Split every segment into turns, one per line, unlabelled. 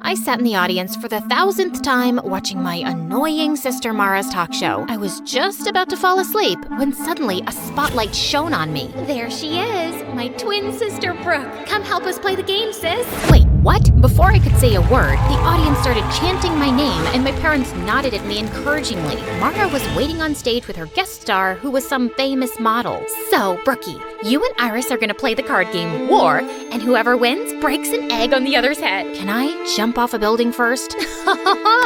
I sat in the audience for the 1000th time watching my annoying sister Mara's talk show. I was just about to fall asleep when suddenly a spotlight shone on me. There she is, my twin sister Brooke. Come help us play the game, sis. Wait, what? Before I could say a word, the audience started chanting my name and my parents nodded at me encouragingly. Mara was waiting on stage with her guest star, who was some famous model. So, Brookie, you and Iris are gonna play the card game War, and whoever wins breaks an egg on the other's head. Can I jump off a building first?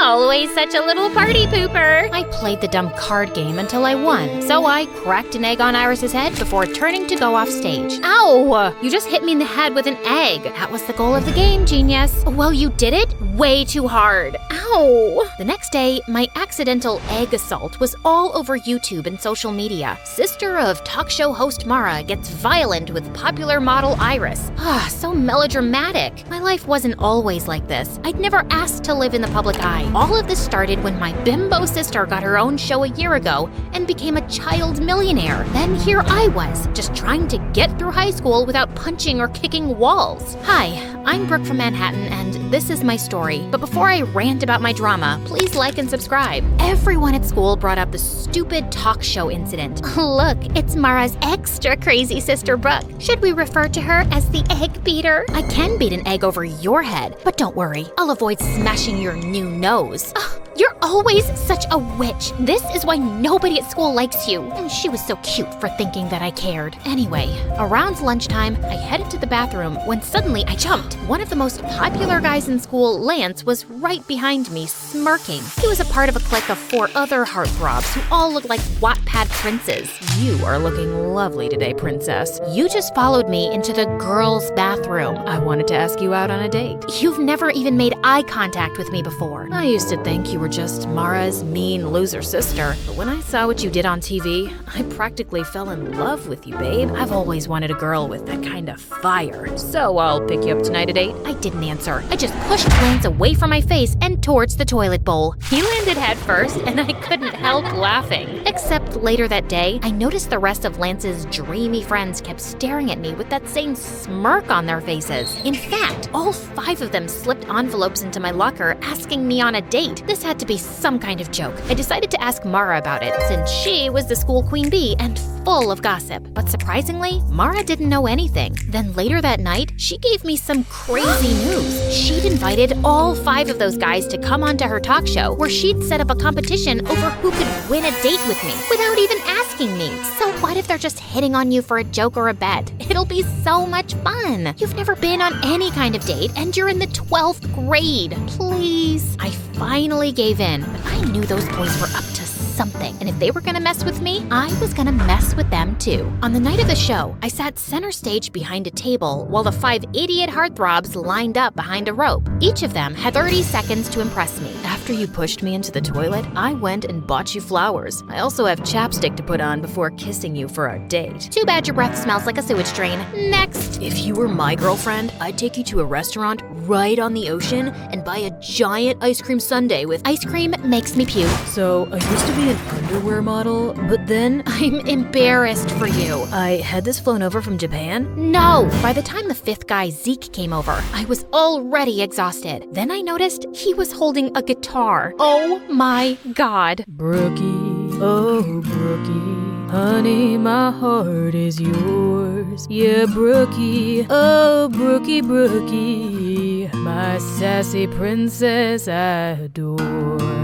Always such a little party pooper. I played the dumb card game until I won, so I cracked an egg on Iris's head before turning to go off stage. Ow! You just hit me in the head with an egg. That was the goal of the game, genius. Well, you did it way too hard. Ow! The next day, my accidental egg assault was all over YouTube and social media. Sister of talk show host Mara gets violent with popular model Iris. So melodramatic. My life wasn't always like this. I'd never asked to live in the public eye. All of this started when my bimbo sister got her own show a year ago and became a child millionaire. Then here I was, just trying to get through high school without punching or kicking walls. Hi, I'm Brooke from Manhattan, and this is my story. But before I rant about my drama, please like and subscribe. Everyone at school brought up the stupid talk show incident. Look, it's Mara's extra crazy sister Brooke. Should we refer to her as the egg beater? I can beat an egg over your head, but don't worry, I'll avoid smashing your new nose. You're always such a witch. This is why nobody at school likes you. She was so cute for thinking that I cared. Anyway, around lunchtime, I headed to the bathroom when suddenly I jumped. One of the most popular guys in school, Lance, was right behind me, smirking. He was a part of a clique of 4 other heartthrobs who all looked like Wattpad princes. You are looking lovely today, princess. You just followed me into the girls' bathroom. I wanted to ask you out on a date. You've never even made eye contact with me before. I used to think you were just Mara's mean loser sister, but when I saw what you did on TV, I practically fell in love with you, babe. I've always wanted a girl with that kind of fire. So I'll pick you up tonight at 8. I didn't answer. I just pushed Lance away from my face and towards the toilet bowl. He landed head first, and I couldn't help laughing. Except later that day, I noticed the rest of Lance's dreamy friends kept staring at me with that same smirk on their faces. In fact, all 5 of them slipped envelopes into my locker asking me on a date. This had to be some kind of joke. I decided to ask Mara about it, since she was the school queen bee and full of gossip. But surprisingly, Mara didn't know anything. Then later that night, she gave me some crazy news. She'd invited all 5 of those guys to come onto her talk show, where she'd set up a competition over who could win a date with me without even asking me. So what if they're just hitting on you for a joke or a bet? It'll be so much fun. You've never been on any kind of date, and you're in the 12th grade. Please. I finally gave in, but I knew those boys were up to something, and if they were gonna mess with me, I was gonna mess with them too. On the night of the show, I sat center stage behind a table while the 5 idiot heartthrobs lined up behind a rope. Each of them had 30 seconds to impress me. After you pushed me into the toilet, I went and bought you flowers. I also have chapstick to put on before kissing you for our date. Too bad your breath smells like a sewage drain. Next! If you were my girlfriend, I'd take you to a restaurant right on the ocean and buy a giant ice cream sundae with ice cream makes me puke. So, I used to be an underwear model, but then I'm embarrassed for you. I had this flown over from Japan? No! By the time the 5th guy, Zeke, came over, I was already exhausted. Then I noticed he was holding a guitar. Oh my god. Brookie, oh Brookie, honey, my heart is yours. Yeah, Brookie, oh Brookie, Brookie, my sassy princess I adore.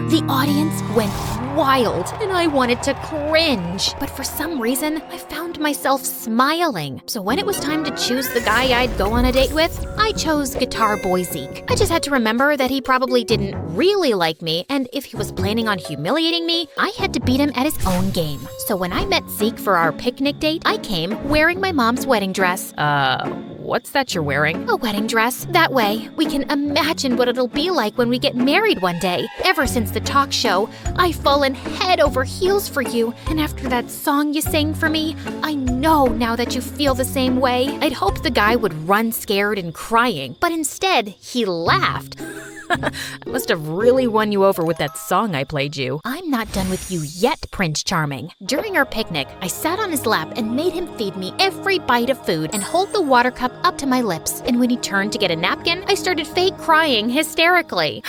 The audience went wild, and I wanted to cringe. But for some reason, I found myself smiling. So when it was time to choose the guy I'd go on a date with, I chose Guitar Boy Zeke. I just had to remember that he probably didn't really like me, and if he was planning on humiliating me, I had to beat him at his own game. So when I met Zeke for our picnic date, I came wearing my mom's wedding dress. What's that you're wearing? A wedding dress. That way, we can imagine what it'll be like when we get married one day. Ever since the talk show, I've fallen head over heels for you, and after that song you sang for me, I know now that you feel the same way. I'd hoped the guy would run scared and crying, but instead, he laughed. I must have really won you over with that song I played you. I'm I'm not done with you yet, Prince Charming. During our picnic, I sat on his lap and made him feed me every bite of food and hold the water cup up to my lips. And when he turned to get a napkin, I started fake crying hysterically.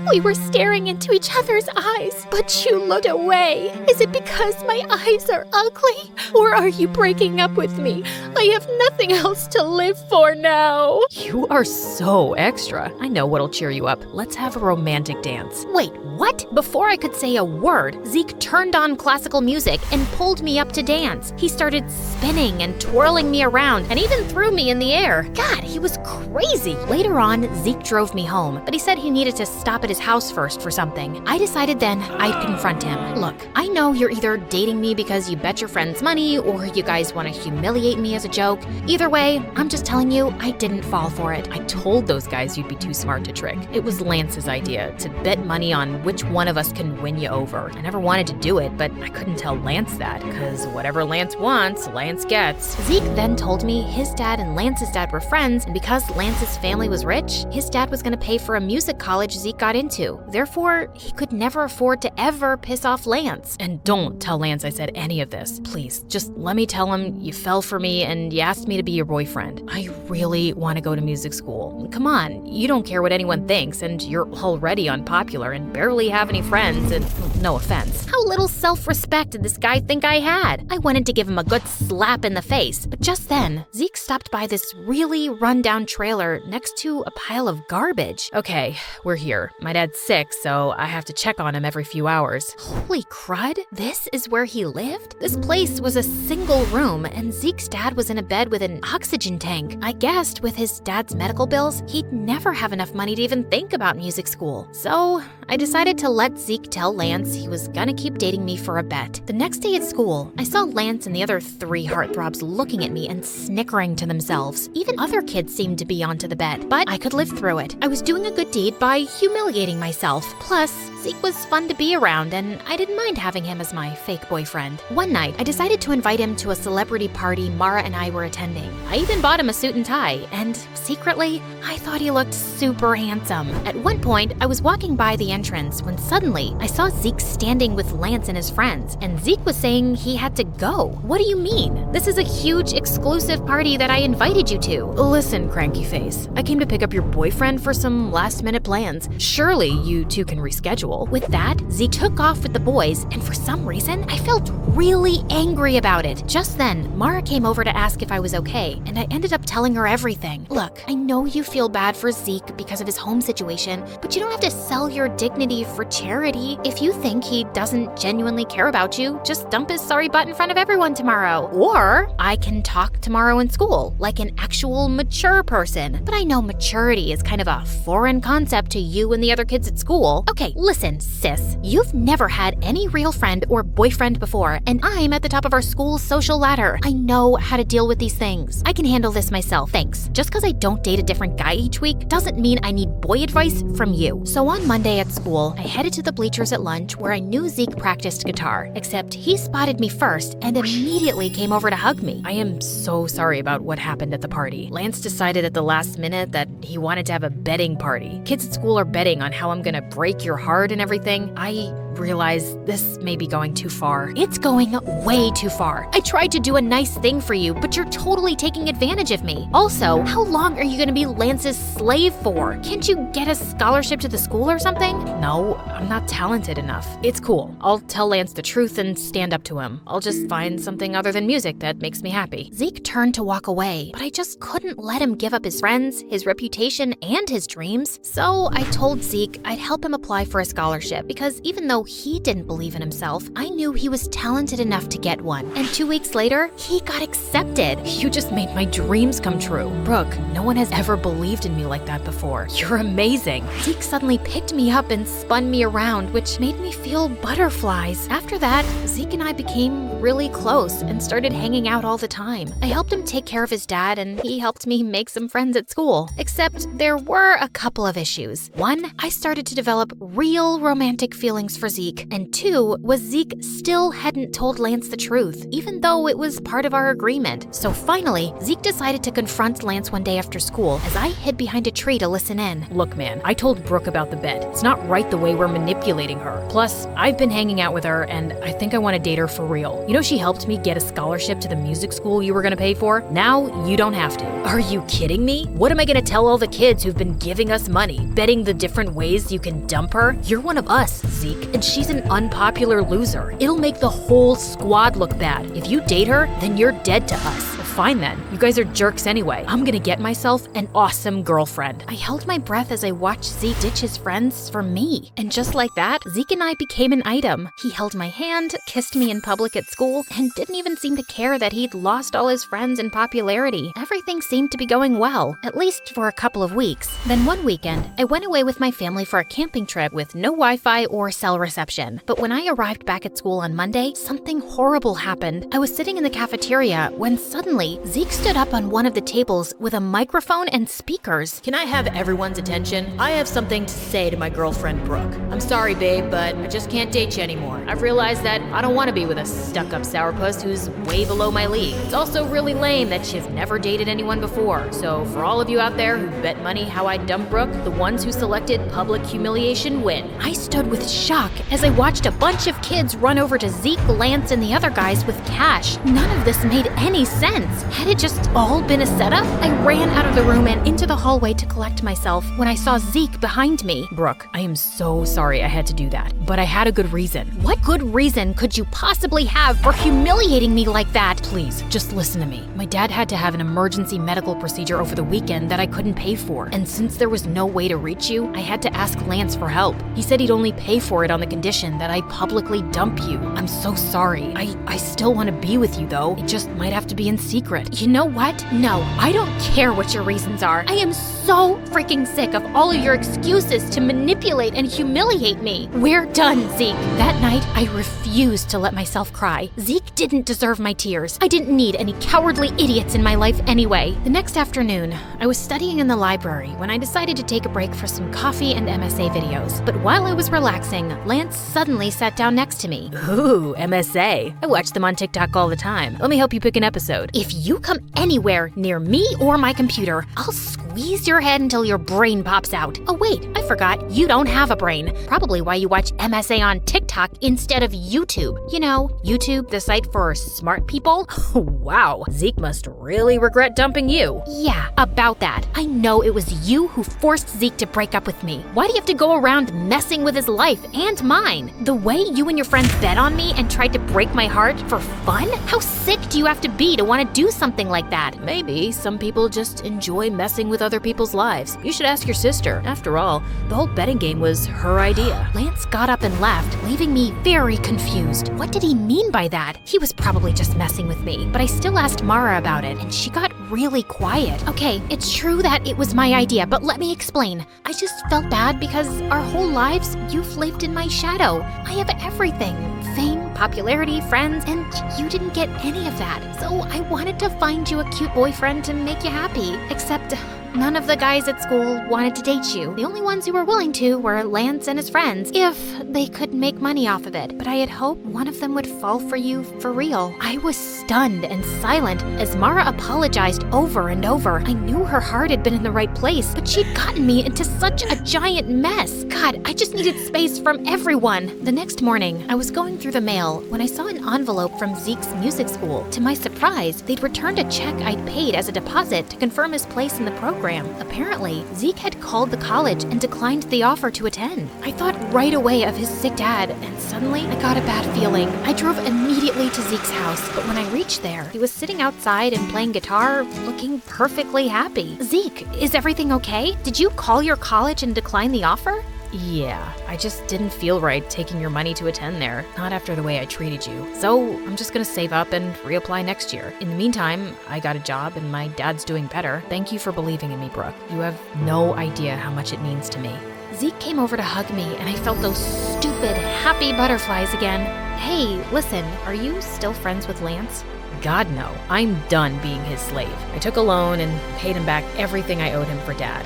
We were staring into each other's eyes, but you looked away. Is it because my eyes are ugly? Or are you breaking up with me? I have nothing else to live for now.
You are so extra. I know what'll cheer you up. Let's have a romantic dance.
Wait, what? Before I could say a word, Zeke turned on classical music and pulled me up to dance. He started spinning and twirling me around and even threw me in the air. God, he was crazy. Later on, Zeke drove me home, but he said he needed to stop at his house first for something. I decided then I'd confront him. Look, I know you're either dating me because you bet your friend's money or you guys want to humiliate me as a joke. Either way, I'm just telling you, I didn't fall for it.
I told those guys you'd be too smart to trick. It was Lance's idea to bet money on which one of us can win you over. I never wanted to do it, but I couldn't tell Lance that, because whatever Lance wants, Lance gets.
Zeke then told me his dad and Lance's dad were friends, and because Lance's family was rich, his dad was going to pay for a music college Zeke got into. Therefore, he could never afford to ever piss off Lance.
And don't tell Lance I said any of this. Please, just let me tell him you fell for me and you asked me to be your boyfriend. I really want to go to music school. Come on, you don't care what anyone thinks, and you're already unpopular and barely have any friends, and no offense.
How little self-respect did this guy think I had? I wanted to give him a good slap in the face, but just then, Zeke stopped by this really run-down trailer next to a pile of garbage.
Okay, we're here. My dad's sick, so I have to check on him every few hours.
Holy crud, this is where he lived? This place was a single room, and Zeke's dad was in a bed with an oxygen tank. I guessed with his dad's medical bills, he'd never have enough money to even think about music school. So I decided to let Zeke tell Lance he was gonna keep dating me for a bet. The next day at school, I saw Lance and the other 3 heartthrobs looking at me and snickering to themselves. Even other kids seemed to be onto the bet, but I could live through it. I was doing a good deed by humiliating myself. Plus, Zeke was fun to be around, and I didn't mind having him as my fake boyfriend. One night, I decided to invite him to a celebrity party Mara and I were attending. I even bought him a suit and tie, and secretly, I thought he looked super handsome. At one point, I was walking by the entrance when suddenly I saw Zeke standing with Lance and his friends, and Zeke was saying he had to go. What do you mean? This is a huge exclusive party that I invited you to.
Listen, cranky face, I came to pick up your boyfriend for some last-minute plans. Surely you two can reschedule.
With that, Zeke took off with the boys, and for some reason, I felt really angry about it. Just then, Mara came over to ask if I was okay, and I ended up telling her everything. Look, I know you feel bad for Zeke because of his home situation, but you don't have to sell your dignity for charity. If you think he doesn't genuinely care about you, just dump his sorry butt in front of everyone tomorrow. Or I can talk tomorrow in school, like an actual mature person. But I know maturity is kind of a foreign concept to you and the other kids at school. Okay, listen, sis. You've never had any real friend or boyfriend before, and I'm at the top of our school's social ladder. I know how to deal with these things. I can handle this myself, thanks. Just because I don't date a different guy each week doesn't mean I need boy advice from you. So on Monday at school, I headed to the bleachers at lunch where I knew Zeke practiced guitar, except he spotted me first and immediately came over to hug me.
I am so sorry about what happened at the party. Lance decided at the last minute that he wanted to have a betting party. Kids at school are betting on how I'm gonna break your heart and everything. I realize this may be going too far.
It's going way too far. I tried to do a nice thing for you, but you're totally taking advantage of me. Also, how long are you gonna be Lance's slave for? Can't you get a scholarship to the school or something?
No, I'm not talented enough. It's cool. I'll tell Lance the truth and stand up to him. I'll just find something other than music that makes me happy.
Zeke turned to walk away, but I just couldn't let him give up his friends, his reputation, and his dreams. So I told Zeke I'd help him apply for a scholarship because even though he didn't believe in himself, I knew he was talented enough to get one. And 2 weeks later, he got accepted.
You just made my dreams come true. Brooke, no one has ever believed in me like that before. You're amazing.
Zeke suddenly picked me up and spun me around, which made me feel butterflies. After that, Zeke and I became really close and started hanging out all the time. I helped him take care of his dad, and he helped me make some friends at school. Except there were a couple of issues. One, I started to develop real romantic feelings for for Zeke, and 2 was Zeke still hadn't told Lance the truth, even though it was part of our agreement. So finally, Zeke decided to confront Lance one day after school as I hid behind a tree to listen in.
Look, man, I told Brooke about the bet. It's not right the way we're manipulating her. Plus, I've been hanging out with her, and I think I want to date her for real. You know, she helped me get a scholarship to the music school you were going to pay for. Now, you don't have to. Are you kidding me? What am I going to tell all the kids who've been giving us money, betting the different ways you can dump her? You're one of us, Zeke, and she's an unpopular loser. It'll make the whole squad look bad. If you date her, then you're dead to us. Fine then. You guys are jerks anyway. I'm gonna get myself an awesome girlfriend.
I held my breath as I watched Zeke ditch his friends for me. And just like that, Zeke and I became an item. He held my hand, kissed me in public at school, and didn't even seem to care that he'd lost all his friends in popularity. Everything seemed to be going well, at least for a couple of weeks. Then one weekend, I went away with my family for a camping trip with no Wi-Fi or cell reception. But when I arrived back at school on Monday, something horrible happened. I was sitting in the cafeteria when suddenly Zeke stood up on one of the tables with a microphone and speakers.
Can I have everyone's attention? I have something to say to my girlfriend, Brooke. I'm sorry, babe, but I just can't date you anymore. I've realized that I don't want to be with a stuck-up sourpuss who's way below my league. It's also really lame that she's never dated anyone before. So for all of you out there who bet money how I dump Brooke, the ones who selected public humiliation win.
I stood with shock as I watched a bunch of kids run over to Zeke, Lance, and the other guys with cash. None of this made any sense. Had it just all been a setup? I ran out of the room and into the hallway to collect myself when I saw Zeke behind me.
Brooke, I am so sorry I had to do that, but I had a good reason.
What good reason could you possibly have for humiliating me like that?
Please, just listen to me. My dad had to have an emergency medical procedure over the weekend that I couldn't pay for, and since there was no way to reach you, I had to ask Lance for help. He said he'd only pay for it on the condition that I publicly dump you. I'm so sorry. I still want to be with you, though. It just might have to be in secret.
You know what? No, I don't care what your reasons are. I am so freaking sick of all of your excuses to manipulate and humiliate me. We're done, Zeke. That night, I refused to let myself cry. Zeke didn't deserve my tears. I didn't need any cowardly idiots in my life anyway. The next afternoon, I was studying in the library when I decided to take a break for some coffee and MSA videos. But while I was relaxing, Lance suddenly sat down next to me.
Ooh, MSA. I watch them on TikTok all the time. Let me help you pick an episode.
If you come anywhere near me or my computer, I'll squeeze your head until your brain pops out. Oh wait, I forgot, you don't have a brain. Probably why you watch MSA on TikTok instead of YouTube. You know, YouTube, the site for smart people.
Wow, Zeke must really regret dumping you.
Yeah, about that. I know it was you who forced Zeke to break up with me. Why do you have to go around messing with his life and mine? The way you and your friends bet on me and tried to break my heart for fun? How sick do you have to be to want to do something like that?
Maybe some people just enjoy messing with other people's lives. You should ask your sister. After all, the whole betting game was her idea.
Lance got up and left, leaving me very confused. What did he mean by that? He was probably just messing with me, but I still asked Mara about it, and she got really quiet. Okay, it's true that it was my idea, but let me explain. I just felt bad because our whole lives, you've lived in my shadow. I have everything. Fame, popularity, friends, and you didn't get any of that. So I wanted to find you a cute boyfriend to make you happy. Except none of the guys at school wanted to date you. The only ones who were willing to were Lance and his friends, if they could make money off of it. But I had hoped one of them would fall for you for real. I was stunned and silent as Mara apologized over and over. I knew her heart had been in the right place, but she'd gotten me into such a giant mess. God, I just needed space from everyone. The next morning, I was going through the mail when I saw an envelope from Zeke's music school. To my surprise, they'd returned a check I'd paid as a deposit to confirm his place in the program. Apparently, Zeke had called the college and declined the offer to attend. I thought right away of his sick dad, and suddenly I got a bad feeling. I drove immediately to Zeke's house, but when I reached there, he was sitting outside and playing guitar, looking perfectly happy. Zeke, is everything okay? Did you call your college and decline the offer?
Yeah, I just didn't feel right taking your money to attend there, not after the way I treated you. So I'm just gonna save up and reapply next year. In the meantime, I got a job and my dad's doing better. Thank you for believing in me, Brooke. You have no idea how much it means to me.
Zeke came over to hug me and I felt those stupid, happy butterflies again. Hey, listen, are you still friends with Lance?
God, no. I'm done being his slave. I took a loan and paid him back everything I owed him for Dad.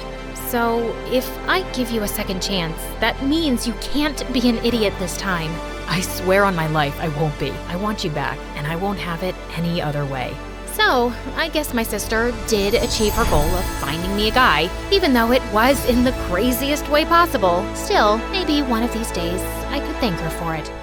So, if I give you a second chance, that means you can't be an idiot this time. I swear on my life I won't be. I want you back, and I won't have it any other way.
So, I guess my sister did achieve her goal of finding me a guy, even though it was in the craziest way possible. Still, maybe one of these days I could thank her for it.